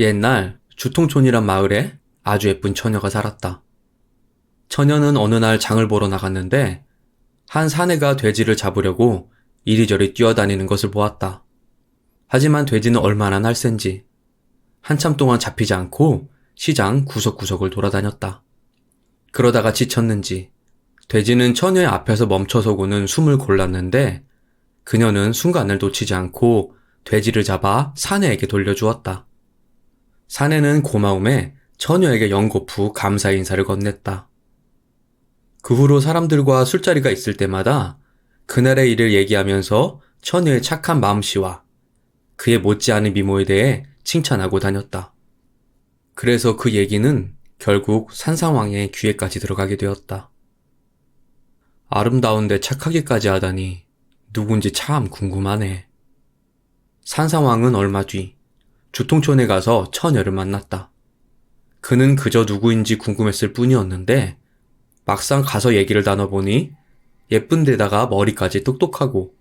옛날 주통촌이란 마을에 아주 예쁜 처녀가 살았다. 처녀는 어느 날 장을 보러 나갔는데 한 사내가 돼지를 잡으려고 이리저리 뛰어다니는 것을 보았다. 하지만 돼지는 얼마나 날쌘지 한참 동안 잡히지 않고 시장 구석구석을 돌아다녔다. 그러다가 지쳤는지 돼지는 처녀의 앞에서 멈춰서고는 숨을 골랐는데 그녀는 순간을 놓치지 않고 돼지를 잡아 사내에게 돌려주었다. 사내는 고마움에 처녀에게 연거푸 감사 인사를 건넸다. 그 후로 사람들과 술자리가 있을 때마다 그날의 일을 얘기하면서 처녀의 착한 마음씨와 그의 못지않은 미모에 대해 칭찬하고 다녔다. 그래서 그 얘기는 결국 산상왕의 귀에까지 들어가게 되었다. 아름다운데 착하기까지 하다니 누군지 참 궁금하네. 산상왕은 얼마 뒤 주통촌에 가서 처녀를 만났다. 그는 그저 누구인지 궁금했을 뿐이었는데 막상 가서 얘기를 나눠보니 예쁜 데다가 머리까지 똑똑하고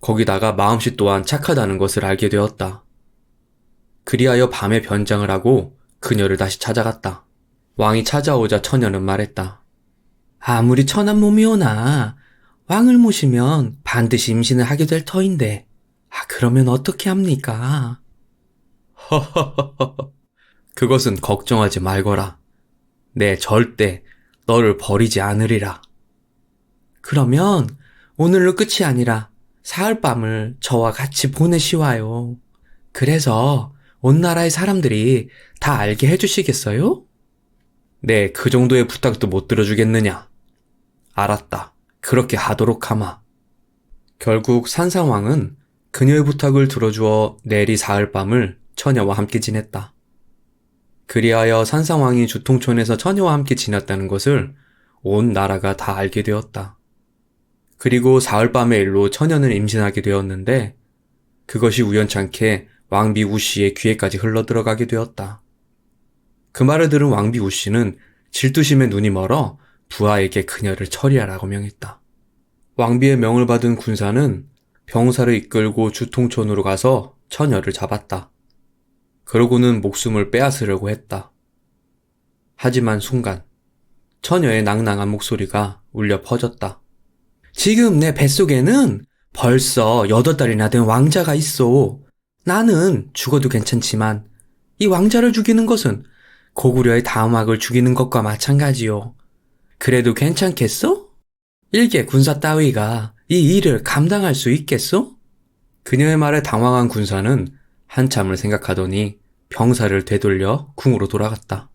거기다가 마음씨 또한 착하다는 것을 알게 되었다. 그리하여 밤에 변장을 하고 그녀를 다시 찾아갔다. 왕이 찾아오자 처녀는 말했다. 아무리 천한 몸이오나 왕을 모시면 반드시 임신을 하게 될 터인데 그러면 어떻게 합니까? 허허허허. 그것은 걱정하지 말거라. 내 절대 너를 버리지 않으리라. 그러면 오늘로 끝이 아니라 사흘밤을 저와 같이 보내시와요. 그래서 온 나라의 사람들이 다 알게 해주시겠어요? 네, 그 정도의 부탁도 못 들어주겠느냐. 알았다. 그렇게 하도록 하마. 결국 산상왕은 그녀의 부탁을 들어주어 내리 사흘밤을 처녀와 함께 지냈다. 그리하여 산상왕이 주통촌에서 처녀와 함께 지냈다는 것을 온 나라가 다 알게 되었다. 그리고 사흘밤의 일로 처녀는 임신하게 되었는데 그것이 우연찮게 왕비 우씨의 귀에까지 흘러들어가게 되었다. 그 말을 들은 왕비 우씨는 질투심에 눈이 멀어 부하에게 그녀를 처리하라고 명했다. 왕비의 명을 받은 군사는 병사를 이끌고 주통촌으로 가서 처녀를 잡았다. 그러고는 목숨을 빼앗으려고 했다. 하지만 순간 처녀의 낭낭한 목소리가 울려 퍼졌다. 지금 내 뱃속에는 벌써 8달이나 된 왕자가 있어. 나는 죽어도 괜찮지만 이 왕자를 죽이는 것은 고구려의 다음학을 죽이는 것과 마찬가지요. 그래도 괜찮겠어? 일개 군사 따위가 이 일을 감당할 수 있겠어? 그녀의 말에 당황한 군사는 한참을 생각하더니 병사를 되돌려 궁으로 돌아갔다.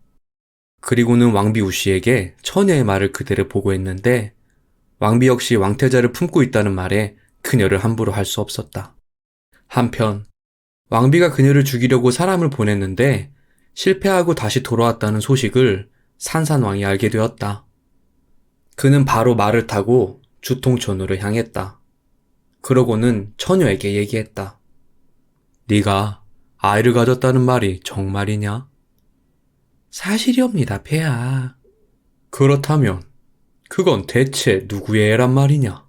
그리고는 왕비 우씨에게 처녀의 말을 그대로 보고했는데 왕비 역시 왕태자를 품고 있다는 말에 그녀를 함부로 할 수 없었다. 한편 왕비가 그녀를 죽이려고 사람을 보냈는데 실패하고 다시 돌아왔다는 소식을 산산왕이 알게 되었다. 그는 바로 말을 타고 주통촌으로 향했다. 그러고는 처녀에게 얘기했다. 네가 아이를 가졌다는 말이 정말이냐? 사실이옵니다, 폐하. 그렇다면 그건 대체 누구의 애란 말이냐?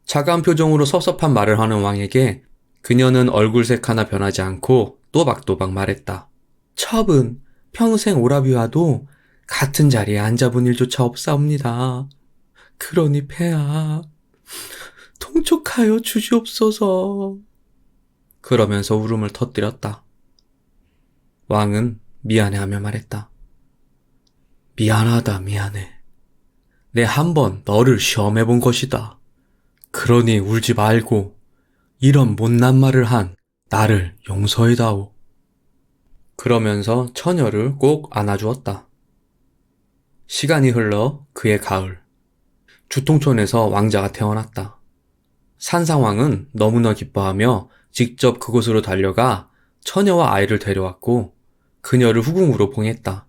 차가운 표정으로 섭섭한 말을 하는 왕에게 그녀는 얼굴색 하나 변하지 않고 또박또박 말했다. 첩은 평생 오라비와도 같은 자리에 앉아본 일조차 없사옵니다. 그러니 폐하, 통촉하여 주시옵소서. 그러면서 울음을 터뜨렸다. 왕은 미안해하며 말했다. 미안하다, 미안해. 내 한번 너를 시험해본 것이다. 그러니 울지 말고 이런 못난 말을 한 나를 용서해다오. 그러면서 처녀를 꼭 안아주었다. 시간이 흘러 그해 가을, 주통촌에서 왕자가 태어났다. 산상왕은 너무나 기뻐하며 직접 그곳으로 달려가 처녀와 아이를 데려왔고 그녀를 후궁으로 봉했다.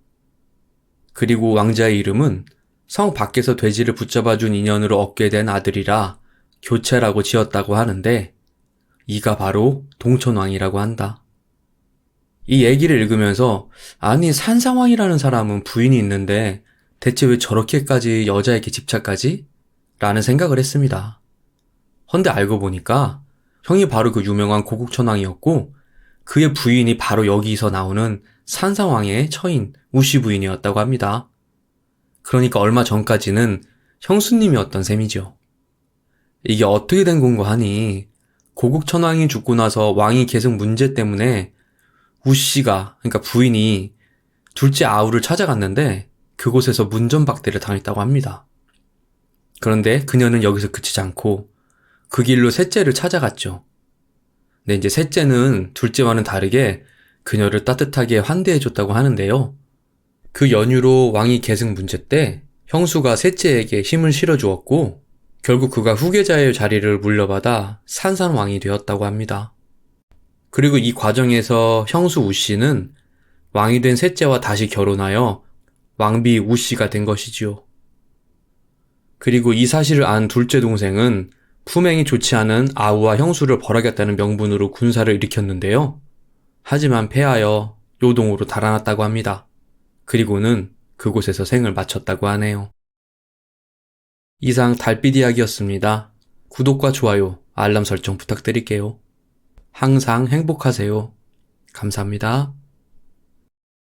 그리고 왕자의 이름은 성 밖에서 돼지를 붙잡아준 인연으로 얻게 된 아들이라 교체라고 지었다고 하는데 이가 바로 동천왕이라고 한다. 이 얘기를 읽으면서 아니 산상왕이라는 사람은 부인이 있는데 대체 왜 저렇게까지 여자에게 집착하지? 라는 생각을 했습니다. 헌데 알고 보니까 형이 바로 그 유명한 고국천왕이었고 그의 부인이 바로 여기서 나오는 산상왕의 처인 우씨 부인이었다고 합니다. 그러니까 얼마 전까지는 형수님이었던 셈이죠. 이게 어떻게 된 건가 하니 고국천왕이 죽고 나서 왕위 계승 문제 때문에 우씨가, 그러니까 부인이 둘째 아우를 찾아갔는데 그곳에서 문전박대를 당했다고 합니다. 그런데 그녀는 여기서 그치지 않고 그 길로 셋째를 찾아갔죠. 근데 이제 셋째는 둘째와는 다르게 그녀를 따뜻하게 환대해줬다고 하는데요. 그 연유로 왕위 계승 문제 때 형수가 셋째에게 힘을 실어주었고 결국 그가 후계자의 자리를 물려받아 산산왕이 되었다고 합니다. 그리고 이 과정에서 형수 우씨는 왕이 된 셋째와 다시 결혼하여 왕비 우씨가 된 것이지요. 그리고 이 사실을 안 둘째 동생은 품행이 좋지 않은 아우와 형수를 벌하겠다는 명분으로 군사를 일으켰는데요. 하지만 패하여 요동으로 달아났다고 합니다. 그리고는 그곳에서 생을 마쳤다고 하네요. 이상 달빛 이야기였습니다. 구독과 좋아요, 알람 설정 부탁드릴게요. 항상 행복하세요. 감사합니다.